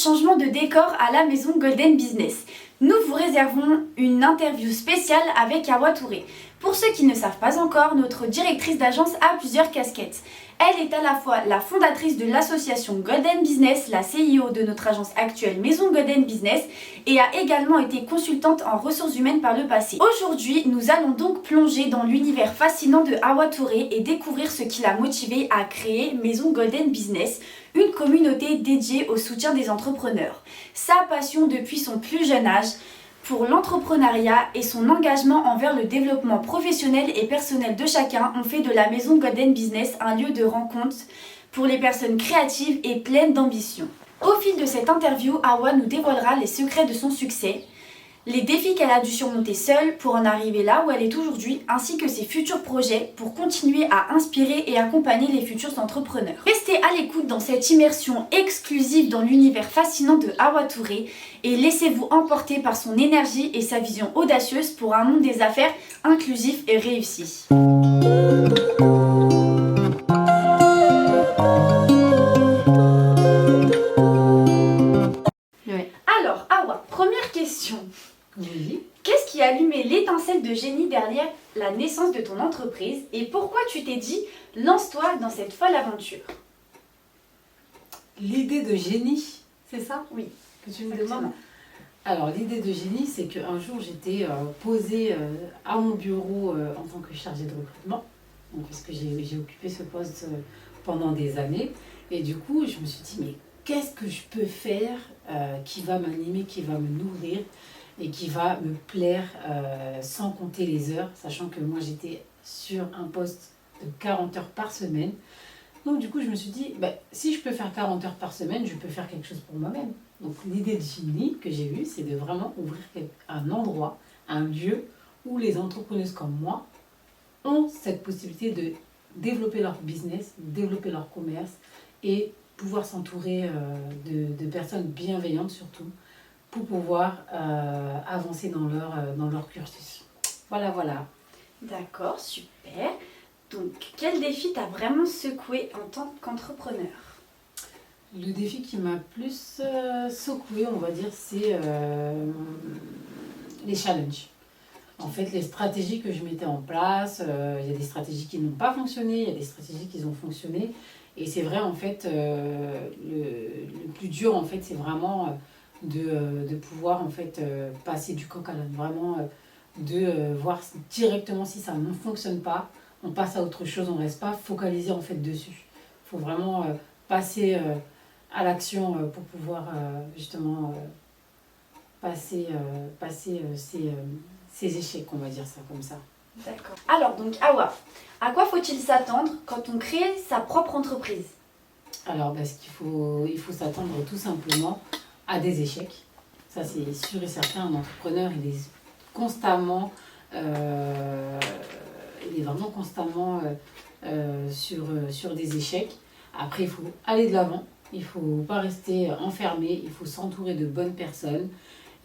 changement de décor à la maison Golden Business. Nous vous réservons une interview spéciale avec Awa Touré. Pour ceux qui ne savent pas encore, notre directrice d'agence a plusieurs casquettes. Elle est à la fois la fondatrice de l'association Golden Business, la CIO de notre agence actuelle Maison Golden Business et a également été consultante en ressources humaines par le passé. Aujourd'hui, nous allons donc plonger dans l'univers fascinant de Awa Touré et découvrir ce qui l'a motivée à créer Maison Golden Business, une communauté dédiée au soutien des entrepreneurs. Sa passion depuis son plus jeune âge pour l'entrepreneuriat et son engagement envers le développement professionnel et personnel de chacun ont fait de la Maison Golden Business un lieu de rencontre pour les personnes créatives et pleines d'ambition. Au fil de cette interview, Awa nous dévoilera les secrets de son succès, les défis qu'elle a dû surmonter seule pour en arriver là où elle est aujourd'hui, ainsi que ses futurs projets pour continuer à inspirer et accompagner les futurs entrepreneurs. Restez à l'écoute dans cette immersion exclusive dans l'univers fascinant de Awa Touré et laissez-vous emporter par son énergie et sa vision audacieuse pour un monde des affaires inclusif et réussi. Alors, Awa, première question. Oui. Qu'est-ce qui a allumé l'étincelle de génie derrière la naissance de ton entreprise et pourquoi tu t'es dit lance-toi dans cette folle aventure? L'idée de génie, c'est ça? Oui. Que tu me Exactement. demandes? Alors, l'idée de génie, c'est qu'un jour, j'étais posée à mon bureau en tant que chargée de recrutement, donc, parce que j'ai occupé ce poste pendant des années. Et du coup, je me suis dit, mais qu'est-ce que je peux faire qui va m'animer, qui va me nourrir et qui va me plaire sans compter les heures, sachant que moi, j'étais sur un poste de 40 heures par semaine. Donc du coup, je me suis dit, si je peux faire 40 heures par semaine, je peux faire quelque chose pour moi-même. Donc l'idée de génie que j'ai eue, c'est de vraiment ouvrir un endroit, un lieu où les entrepreneuses comme moi ont cette possibilité de développer leur business, développer leur commerce et pouvoir s'entourer de personnes bienveillantes surtout pour pouvoir avancer dans leur cursus. Voilà, voilà. D'accord, super. Donc, quel défi t'a vraiment secoué en tant qu'entrepreneur? Le défi qui m'a plus secoué, on va dire, c'est les challenges. En fait, les stratégies que je mettais en place, il y a des stratégies qui n'ont pas fonctionné, il y a des stratégies qui ont fonctionné. Et c'est vrai, en fait, le plus dur, en fait, c'est vraiment de pouvoir, en fait, passer du coq à l'âne. Vraiment, de voir directement si ça ne fonctionne pas. On passe à autre chose, on ne reste pas focalisé, en fait, dessus. Il faut vraiment passer à l'action pour pouvoir, justement, passer ces échecs, on va dire ça comme ça. D'accord. Alors, donc, Awa, à quoi faut-il s'attendre quand on crée sa propre entreprise? Alors, il faut s'attendre tout simplement à des échecs. Ça, c'est sûr et certain. Un entrepreneur, il est constamment, il est vraiment constamment sur des échecs. Après, il faut aller de l'avant. Il ne faut pas rester enfermé. Il faut s'entourer de bonnes personnes.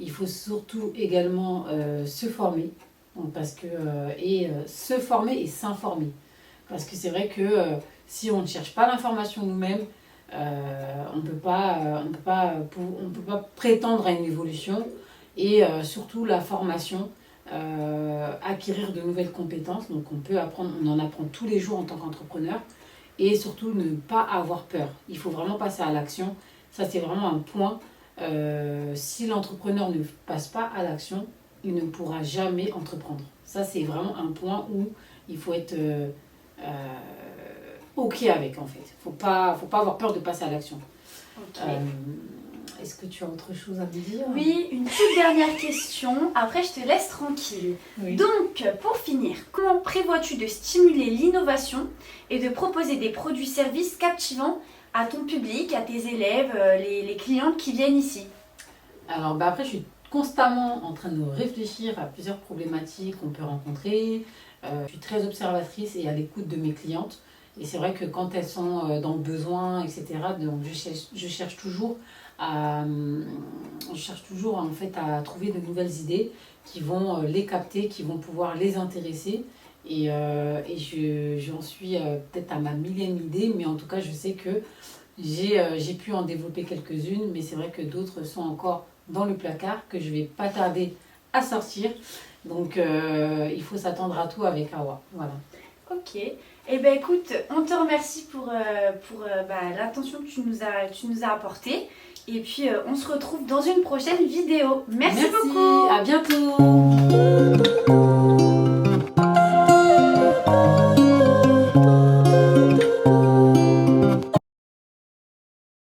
Il faut surtout également se former. Parce que, se former et s'informer. Parce que c'est vrai que si on ne cherche pas l'information nous-mêmes, on ne peut pas prétendre à une évolution. Et surtout la formation, acquérir de nouvelles compétences. Donc on en apprend tous les jours en tant qu'entrepreneur. Et surtout ne pas avoir peur. Il faut vraiment passer à l'action. Ça, c'est vraiment un point. Si l'entrepreneur ne passe pas à l'action, il ne pourra jamais entreprendre. Ça, c'est vraiment un point où il faut être OK avec, en fait. Faut pas avoir peur de passer à l'action. Okay. Est-ce que tu as autre chose à me dire? Oui, une toute dernière question. Après, je te laisse tranquille. Oui. Donc, pour finir, comment prévois-tu de stimuler l'innovation et de proposer des produits-services captivants à ton public, à tes élèves, les clients qui viennent ici? Alors, après, je suis constamment en train de réfléchir à plusieurs problématiques qu'on peut rencontrer. Je suis très observatrice et à l'écoute de mes clientes. Et c'est vrai que quand elles sont dans le besoin, etc., donc je cherche toujours en fait à trouver de nouvelles idées qui vont les capter, qui vont pouvoir les intéresser. Et j'en suis peut-être à ma millième idée, mais en tout cas, je sais que J'ai pu en développer quelques-unes, mais c'est vrai que d'autres sont encore dans le placard, que je vais pas tarder à sortir. Donc, il faut s'attendre à tout avec Awa. Voilà. Ok. Eh ben écoute, on te remercie pour, l'attention que tu nous as apportée. Et puis, on se retrouve dans une prochaine vidéo. Merci beaucoup. À bientôt.